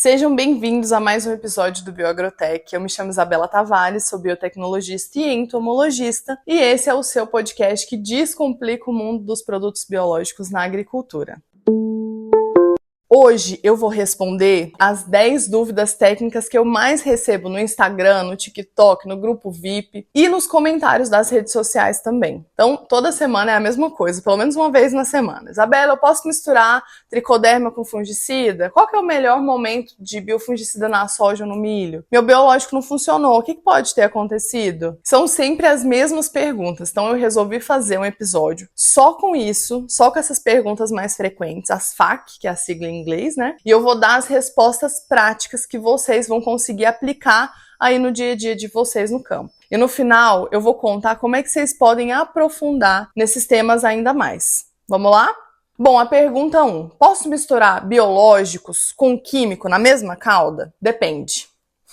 Sejam bem-vindos a mais um episódio do Bioagrotech. Eu me chamo Isabela Tavares, sou biotecnologista e entomologista, e esse é o seu podcast que descomplica o mundo dos produtos biológicos na agricultura. Hoje eu vou responder as 10 dúvidas técnicas que eu mais recebo no Instagram, no TikTok, no grupo VIP e nos comentários das redes sociais também. Então, toda semana é a mesma coisa, pelo menos uma vez na semana. Isabela, eu posso misturar tricoderma com fungicida? Qual que é o melhor momento de biofungicida na soja ou no milho? Meu biológico não funcionou, o que pode ter acontecido? São sempre as mesmas perguntas, então eu resolvi fazer um episódio só com isso, só com essas perguntas mais frequentes, as FAQ, que é a sigla em inglês, né? E eu vou dar as respostas práticas que vocês vão conseguir aplicar aí no dia a dia de vocês no campo. E no final, eu vou contar como é que vocês podem aprofundar nesses temas ainda mais. Vamos lá? Bom, a pergunta 1. Posso misturar biológicos com químico na mesma cauda? Depende.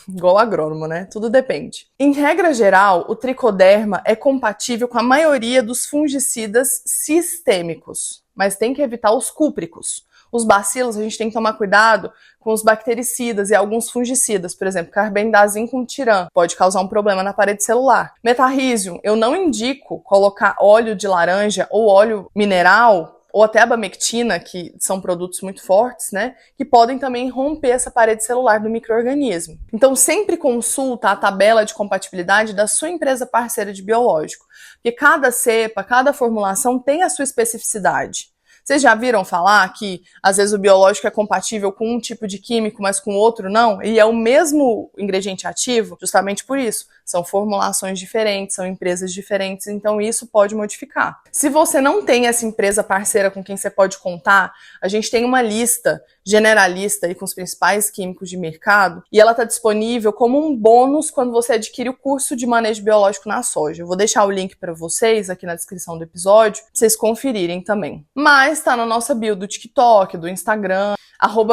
Igual agrônomo, né? Tudo depende. Em regra geral, o tricoderma é compatível com a maioria dos fungicidas sistêmicos, mas tem que evitar os cúpricos. Os bacilos, a gente tem que tomar cuidado com os bactericidas e alguns fungicidas, por exemplo, carbendazim com tiram, pode causar um problema na parede celular. Metarrhizium, eu não indico colocar óleo de laranja ou óleo mineral, ou até abamectina, que são produtos muito fortes, né, que podem também romper essa parede celular do micro-organismo. Então, sempre consulta a tabela de compatibilidade da sua empresa parceira de biológico, porque cada cepa, cada formulação tem a sua especificidade. Vocês já viram falar que, às vezes, o biológico é compatível com um tipo de químico, mas com outro não? E é o mesmo ingrediente ativo? Justamente por isso. São formulações diferentes, são empresas diferentes, então isso pode modificar. Se você não tem essa empresa parceira com quem você pode contar, a gente tem uma lista generalista aí com os principais químicos de mercado, e ela está disponível como um bônus quando você adquire o curso de manejo biológico na soja. Eu vou deixar o link para vocês aqui na descrição do episódio, para vocês conferirem também. Mas está na nossa bio do TikTok, do Instagram,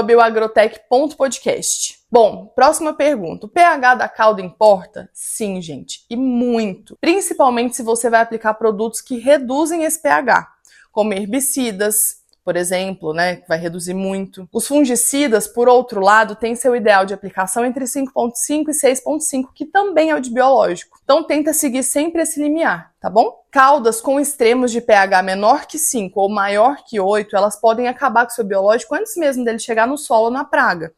@bioagrotech.podcast. Bom, próxima pergunta. O pH da cauda importa? Sim, gente, e muito. Principalmente se você vai aplicar produtos que reduzem esse pH, como herbicidas, por exemplo, né, que vai reduzir muito. Os fungicidas, por outro lado, têm seu ideal de aplicação entre 5,5 e 6,5, que também é o de biológico. Então tenta seguir sempre esse limiar, tá bom? Caudas com extremos de pH menor que 5 ou maior que 8, elas podem acabar com o seu biológico antes mesmo dele chegar no solo ou na praga.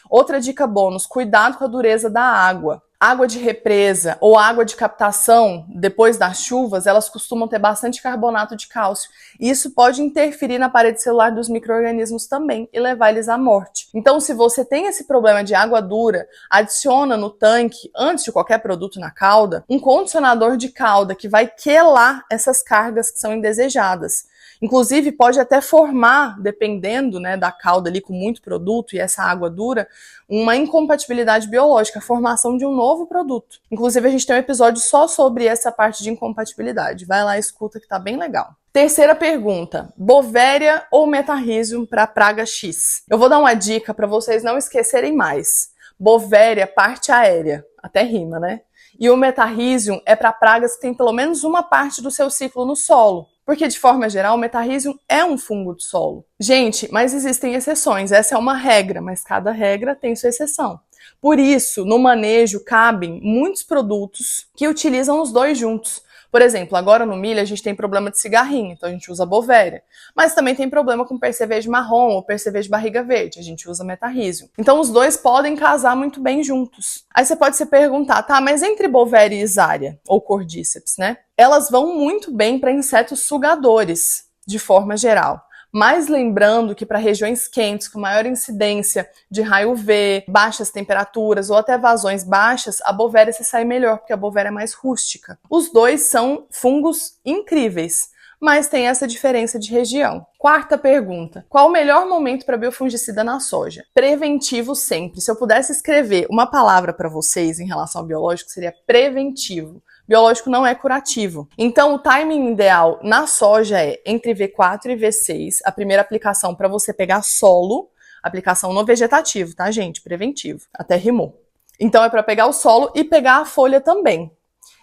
Outra dica bônus, cuidado com a dureza da água. Água de represa ou água de captação, depois das chuvas, elas costumam ter bastante carbonato de cálcio. E isso pode interferir na parede celular dos micro-organismos também e levar eles à morte. Então, se você tem esse problema de água dura, adiciona no tanque, antes de qualquer produto na cauda, um condicionador de cauda que vai quelar essas cargas que são indesejadas. Inclusive, pode até formar, dependendo, né, da cauda ali com muito produto e essa água dura, uma incompatibilidade biológica, a formação de um novo produto. Inclusive, a gente tem um episódio só sobre essa parte de incompatibilidade. Vai lá e escuta que tá bem legal. Terceira pergunta, Bovéria ou Metarrhizium para praga X? Eu vou dar uma dica para vocês não esquecerem mais. Bovéria, parte aérea, até rima, né? E o Metarrhizium é para pragas que tem pelo menos uma parte do seu ciclo no solo. Porque, de forma geral, o Metarrhizium é um fungo do solo. Gente, mas existem exceções. Essa é uma regra, mas cada regra tem sua exceção. Por isso, no manejo, cabem muitos produtos que utilizam os dois juntos. Por exemplo, agora no milho a gente tem problema de cigarrinho, então a gente usa Bovéria. Mas também tem problema com percevejo marrom ou percevejo barriga verde, a gente usa Metarrhizium. Então os dois podem casar muito bem juntos. Aí você pode se perguntar, tá, mas entre Bovéria e Isária, ou Cordíceps, né? Elas vão muito bem para insetos sugadores, de forma geral. Mas lembrando que para regiões quentes, com maior incidência de raio UV, baixas temperaturas ou até vazões baixas, a Bovéria se sai melhor, porque a Bovéria é mais rústica. Os dois são fungos incríveis, mas tem essa diferença de região. Quarta pergunta, qual o melhor momento para biofungicida na soja? Preventivo sempre. Se eu pudesse escrever uma palavra para vocês em relação ao biológico, seria preventivo. Biológico não é curativo. Então, o timing ideal na soja é entre V4 e V6, a primeira aplicação para você pegar solo, aplicação no vegetativo, tá, gente? Preventivo. Até rimou. Então, é para pegar o solo e pegar a folha também.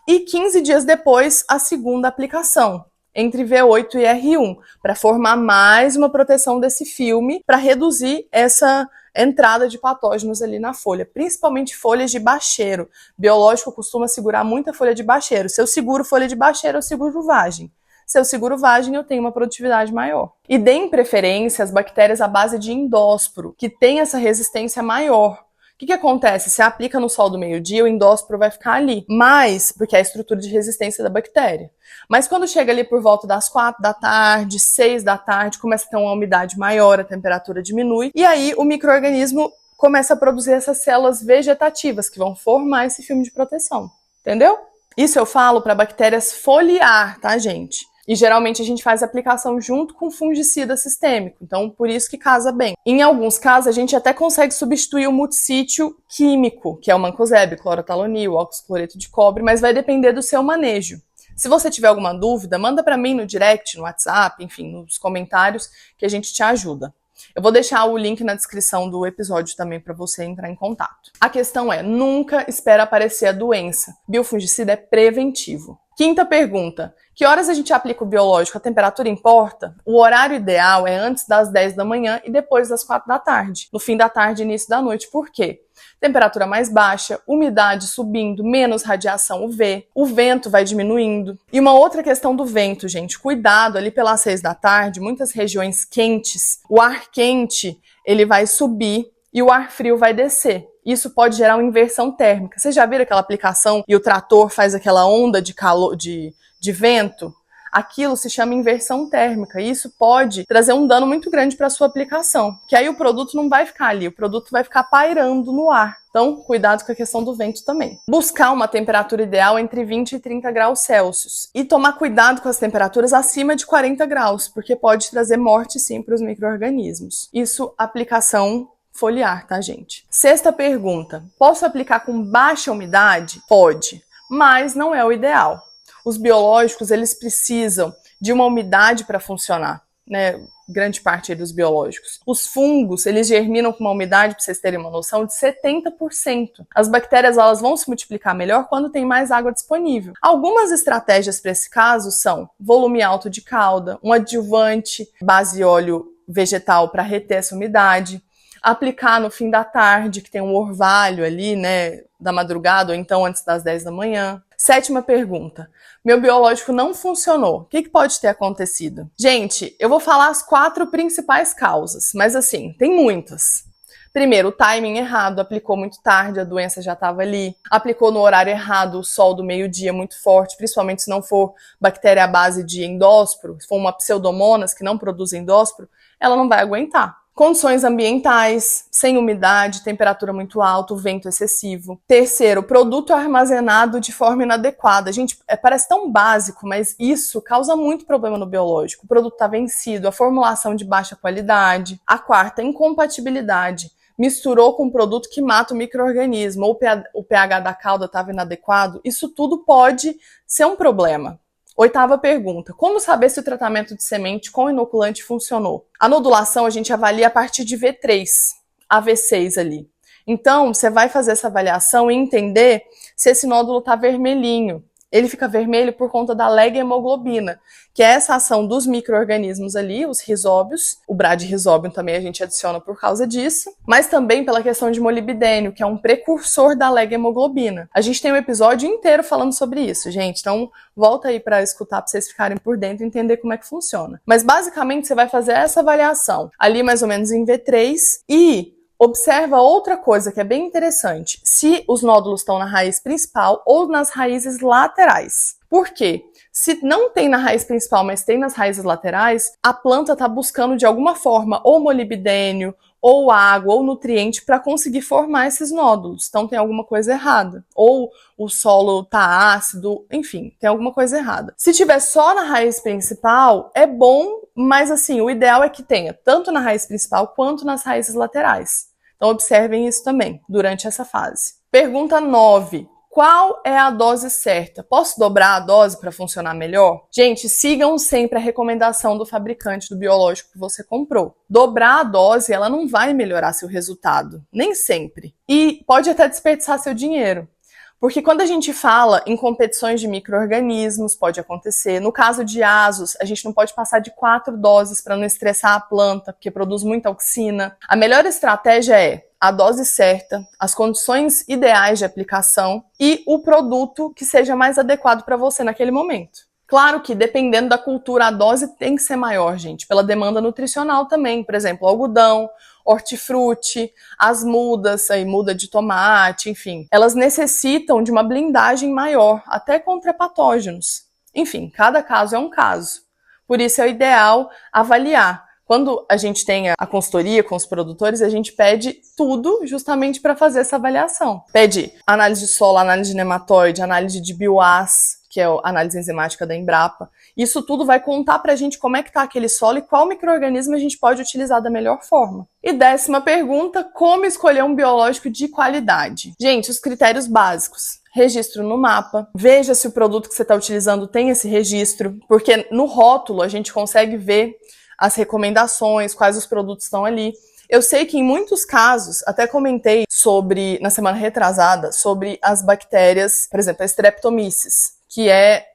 E 15 dias depois, a segunda aplicação, entre V8 e R1, para formar mais uma proteção desse filme, para reduzir entrada de patógenos ali na folha, principalmente folhas de bacheiro. Biológico costuma segurar muita folha de bacheiro. Se eu seguro folha de bacheiro, eu seguro vagem. Se eu seguro vagem, eu tenho uma produtividade maior. E deem preferência às bactérias à base de endósporo, que tem essa resistência maior. O que acontece? Você aplica no sol do meio-dia, o endósporo vai ficar ali. Mas, porque é a estrutura de resistência da bactéria. Mas quando chega ali por volta das 4 da tarde, 6 da tarde, começa a ter uma umidade maior, a temperatura diminui, e aí o micro-organismo começa a produzir essas células vegetativas que vão formar esse filme de proteção. Entendeu? Isso eu falo para bactérias foliar, tá, gente? E geralmente a gente faz a aplicação junto com fungicida sistêmico, então por isso que casa bem. Em alguns casos a gente até consegue substituir o multissítio químico, que é o mancozeb, clorotalonil, oxicloreto de cobre, mas vai depender do seu manejo. Se você tiver alguma dúvida, manda para mim no direct, no WhatsApp, enfim, nos comentários, que a gente te ajuda. Eu vou deixar o link na descrição do episódio também para você entrar em contato. A questão é, nunca espera aparecer a doença. Biofungicida é preventivo. Quinta pergunta. Que horas a gente aplica o biológico? A temperatura importa? O horário ideal é antes das 10 da manhã e depois das 4 da tarde. No fim da tarde e início da noite. Por quê? Temperatura mais baixa, umidade subindo, menos radiação UV, o vento vai diminuindo. E uma outra questão do vento, gente, cuidado ali pelas 6 da tarde, muitas regiões quentes, o ar quente ele vai subir e o ar frio vai descer. Isso pode gerar uma inversão térmica. Vocês já viram aquela aplicação e o trator faz aquela onda de calor, de vento? Aquilo se chama inversão térmica e isso pode trazer um dano muito grande para a sua aplicação, que aí o produto não vai ficar ali, o produto vai ficar pairando no ar. Então, cuidado com a questão do vento também. Buscar uma temperatura ideal entre 20 e 30 graus Celsius e tomar cuidado com as temperaturas acima de 40 graus, porque pode trazer morte sim para os micro-organismos. Isso, aplicação foliar, tá, gente? Sexta pergunta. Posso aplicar com baixa umidade? Pode, mas não é o ideal. Os biológicos, eles precisam de uma umidade para funcionar, né? Grande parte dos biológicos. Os fungos, eles germinam com uma umidade, para vocês terem uma noção, de 70%. As bactérias, elas vão se multiplicar melhor quando tem mais água disponível. Algumas estratégias para esse caso são volume alto de calda, um adjuvante, base e óleo vegetal para reter essa umidade, aplicar no fim da tarde, que tem um orvalho ali, né, da madrugada, ou então antes das 10 da manhã. Sétima pergunta. Meu biológico não funcionou. O que pode ter acontecido? Gente, eu vou falar as 4 principais causas, mas assim, tem muitas. Primeiro, o timing errado, aplicou muito tarde, a doença já estava ali. Aplicou no horário errado, o sol do meio-dia muito forte, principalmente se não for bactéria à base de endósporo, se for uma pseudomonas que não produz endósporo, ela não vai aguentar. Condições ambientais, sem umidade, temperatura muito alta, vento excessivo. Terceiro, produto armazenado de forma inadequada. Gente, parece tão básico, mas isso causa muito problema no biológico. O produto está vencido, a formulação de baixa qualidade. A quarta, incompatibilidade. Misturou com um produto que mata o micro-organismo, ou o pH da calda estava inadequado. Isso tudo pode ser um problema. Oitava pergunta. Como saber se o tratamento de semente com inoculante funcionou? A nodulação a gente avalia a partir de V3 a V6 ali. Então, você vai fazer essa avaliação e entender se esse nódulo está vermelhinho. Ele fica vermelho por conta da leg-hemoglobina, que é essa ação dos micro-organismos ali, os rizóbios. O bradyrhizóbio também a gente adiciona por causa disso, mas também pela questão de molibdênio, que é um precursor da leg-hemoglobina. A gente tem um episódio inteiro falando sobre isso, gente, então volta aí para escutar, para vocês ficarem por dentro e entender como é que funciona. Mas basicamente você vai fazer essa avaliação ali mais ou menos em V3 e observa outra coisa que é bem interessante, se os nódulos estão na raiz principal ou nas raízes laterais. Por quê? Se não tem na raiz principal, mas tem nas raízes laterais, a planta está buscando de alguma forma ou molibdênio, ou água, ou nutriente para conseguir formar esses nódulos. Então tem alguma coisa errada. Ou o solo está ácido, enfim, tem alguma coisa errada. Se tiver só na raiz principal, é bom, mas assim, o ideal é que tenha tanto na raiz principal quanto nas raízes laterais. Então observem isso também durante essa fase. Pergunta 9. Qual é a dose certa? Posso dobrar a dose para funcionar melhor? Gente, sigam sempre a recomendação do fabricante do biológico que você comprou. Dobrar a dose, ela não vai melhorar seu resultado, nem sempre. E pode até desperdiçar seu dinheiro. Porque quando a gente fala em competições de micro-organismos, pode acontecer. No caso de asos, a gente não pode passar de 4 doses para não estressar a planta, porque produz muita auxina. A melhor estratégia é a dose certa, as condições ideais de aplicação e o produto que seja mais adequado para você naquele momento. Claro que, dependendo da cultura, a dose tem que ser maior, gente, pela demanda nutricional também. Por exemplo, algodão, hortifruti, as mudas, muda de tomate, enfim. Elas necessitam de uma blindagem maior, até contra patógenos. Enfim, cada caso é um caso. Por isso é o ideal avaliar. Quando a gente tem a consultoria com os produtores, a gente pede tudo justamente para fazer essa avaliação. Pede análise de solo, análise de nematóide, análise de bioas, que é a análise enzimática da Embrapa. Isso tudo vai contar pra gente como é que tá aquele solo e qual micro-organismo a gente pode utilizar da melhor forma. E 10ª pergunta, como escolher um biológico de qualidade? Gente, os critérios básicos. Registro no mapa, veja se o produto que você está utilizando tem esse registro, porque no rótulo a gente consegue ver as recomendações, quais os produtos estão ali. Eu sei que em muitos casos, até comentei na semana retrasada, sobre as bactérias, por exemplo, a Streptomyces, que é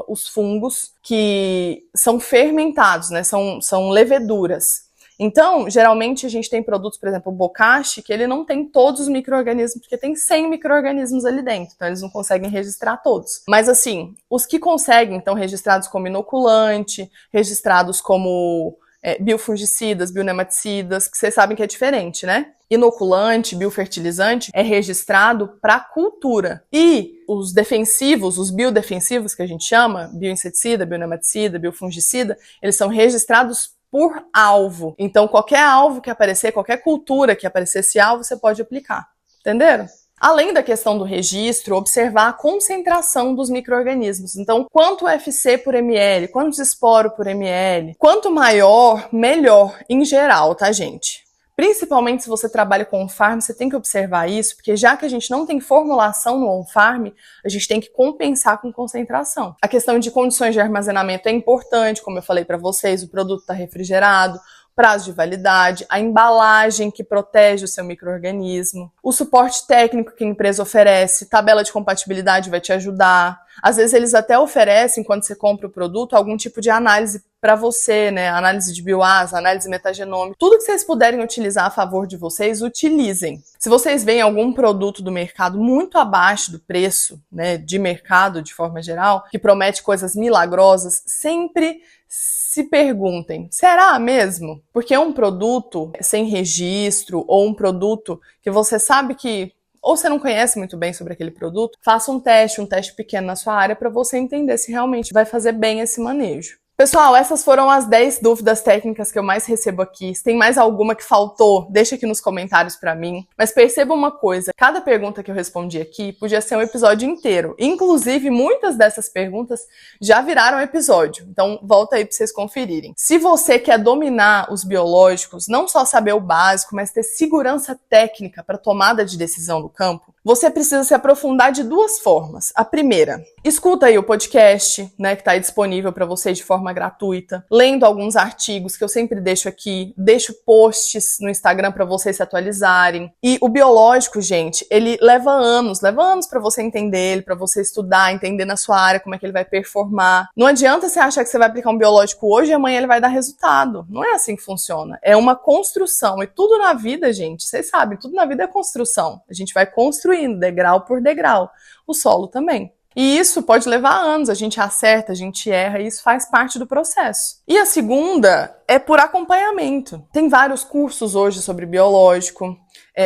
os fungos que são fermentados, né? São leveduras. Então, geralmente a gente tem produtos, por exemplo, o bocashi, que ele não tem todos os micro-organismos, porque tem 100 micro-organismos ali dentro, então eles não conseguem registrar todos. Mas assim, os que conseguem, estão registrados como inoculante, registrados como biofungicidas, bionematicidas, que vocês sabem que é diferente, né? Inoculante, biofertilizante, é registrado para cultura. E os defensivos, os biodefensivos que a gente chama, bioinseticida, bionematicida, biofungicida, eles são registrados por alvo. Então, qualquer alvo que aparecer, qualquer cultura que aparecer esse alvo, você pode aplicar. Entenderam? Além da questão do registro, observar a concentração dos micro-organismos. Então, quanto FC por ml, quantos esporo por ml. Quanto maior, melhor, em geral, tá, gente? Principalmente se você trabalha com on-farm, você tem que observar isso, porque já que a gente não tem formulação no on-farm, a gente tem que compensar com concentração. A questão de condições de armazenamento é importante, como eu falei para vocês, o produto está refrigerado, prazo de validade, a embalagem que protege o seu micro-organismo, o suporte técnico que a empresa oferece, tabela de compatibilidade vai te ajudar. Às vezes eles até oferecem, quando você compra o produto, algum tipo de análise para você, né? Análise de bioasa, análise metagenômica. Tudo que vocês puderem utilizar a favor de vocês, utilizem. Se vocês veem algum produto do mercado muito abaixo do preço, né, de mercado de forma geral, que promete coisas milagrosas, sempre se perguntem, será mesmo? Porque um produto sem registro ou um produto que você sabe que ou você não conhece muito bem sobre aquele produto, faça um teste pequeno na sua área para você entender se realmente vai fazer bem esse manejo. Pessoal, essas foram as 10 dúvidas técnicas que eu mais recebo aqui. Se tem mais alguma que faltou, deixa aqui nos comentários pra mim. Mas perceba uma coisa, cada pergunta que eu respondi aqui podia ser um episódio inteiro. Inclusive, muitas dessas perguntas já viraram episódio. Então, volta aí pra vocês conferirem. Se você quer dominar os biológicos, não só saber o básico, mas ter segurança técnica para tomada de decisão no campo, você precisa se aprofundar de 2 formas. A primeira, escuta aí o podcast, né, que está aí disponível para você de forma gratuita, lendo alguns artigos que eu sempre deixo aqui, deixo posts no Instagram para vocês se atualizarem. E o biológico, gente, ele leva anos para você entender ele, para você estudar, entender na sua área como é que ele vai performar. Não adianta você achar que você vai aplicar um biológico hoje e amanhã ele vai dar resultado. Não é assim que funciona. É uma construção. E tudo na vida, gente, vocês sabem, tudo na vida é construção. A gente vai construindo degrau por degrau. O solo também. E isso pode levar anos, a gente acerta, a gente erra, e isso faz parte do processo. E a segunda é por acompanhamento. Tem vários cursos hoje sobre biológico,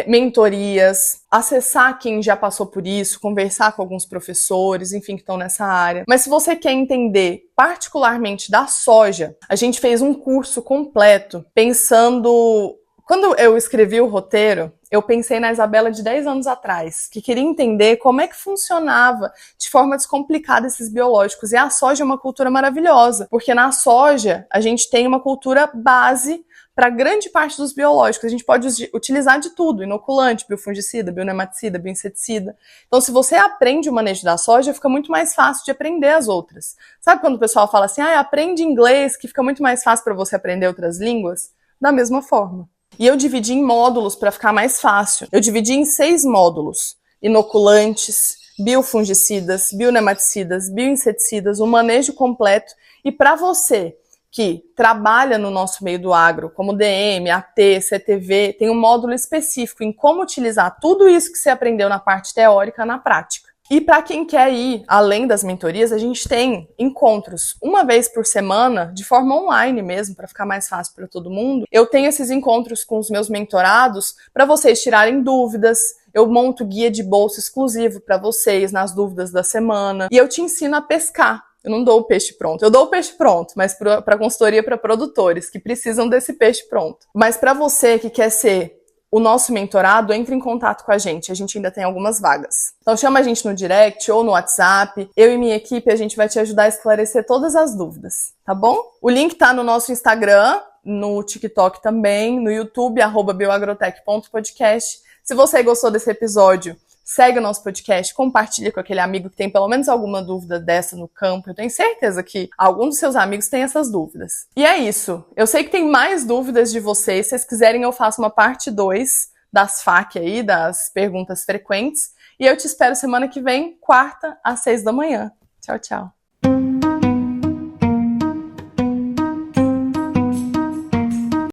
mentorias, acessar quem já passou por isso, conversar com alguns professores, enfim, que estão nessa área. Mas se você quer entender particularmente da soja, a gente fez um curso completo pensando... Quando eu escrevi o roteiro, eu pensei na Isabela de 10 anos atrás, que queria entender como é que funcionava de forma descomplicada esses biológicos. E a soja é uma cultura maravilhosa, porque na soja a gente tem uma cultura base para grande parte dos biológicos. A gente pode utilizar de tudo, inoculante, biofungicida, bionematicida, bioinseticida. Então, se você aprende o manejo da soja, fica muito mais fácil de aprender as outras. Sabe quando o pessoal fala assim, aprende inglês, que fica muito mais fácil para você aprender outras línguas? Da mesma forma. E eu dividi em módulos para ficar mais fácil. Eu dividi em 6 módulos. inoculantes, biofungicidas, bionematicidas, bioinseticidas, um manejo completo. E para você que trabalha no nosso meio do agro, como DM, AT, CTV, tem um módulo específico em como utilizar tudo isso que você aprendeu na parte teórica na prática. E para quem quer ir além das mentorias, a gente tem encontros uma vez por semana, de forma online mesmo, para ficar mais fácil para todo mundo. Eu tenho esses encontros com os meus mentorados para vocês tirarem dúvidas. Eu monto guia de bolsa exclusivo para vocês nas dúvidas da semana. E eu te ensino a pescar. Eu não dou o peixe pronto. Eu dou o peixe pronto, mas para consultoria para produtores que precisam desse peixe pronto. Mas para você que quer ser o nosso mentorado, entre em contato com a gente ainda tem algumas vagas. Então chama a gente no direct ou no WhatsApp, eu e minha equipe, a gente vai te ajudar a esclarecer todas as dúvidas, tá bom? O link tá no nosso Instagram, no TikTok também, no YouTube, @bioagrotech.podcast. Se você gostou desse episódio, segue o nosso podcast, compartilha com aquele amigo que tem pelo menos alguma dúvida dessa no campo. Eu tenho certeza que algum dos seus amigos tem essas dúvidas. E é isso. Eu sei que tem mais dúvidas de vocês. Se vocês quiserem, eu faço uma parte 2 das FAQ aí, das perguntas frequentes. E eu te espero semana que vem, quarta, às 6 da manhã. Tchau, tchau.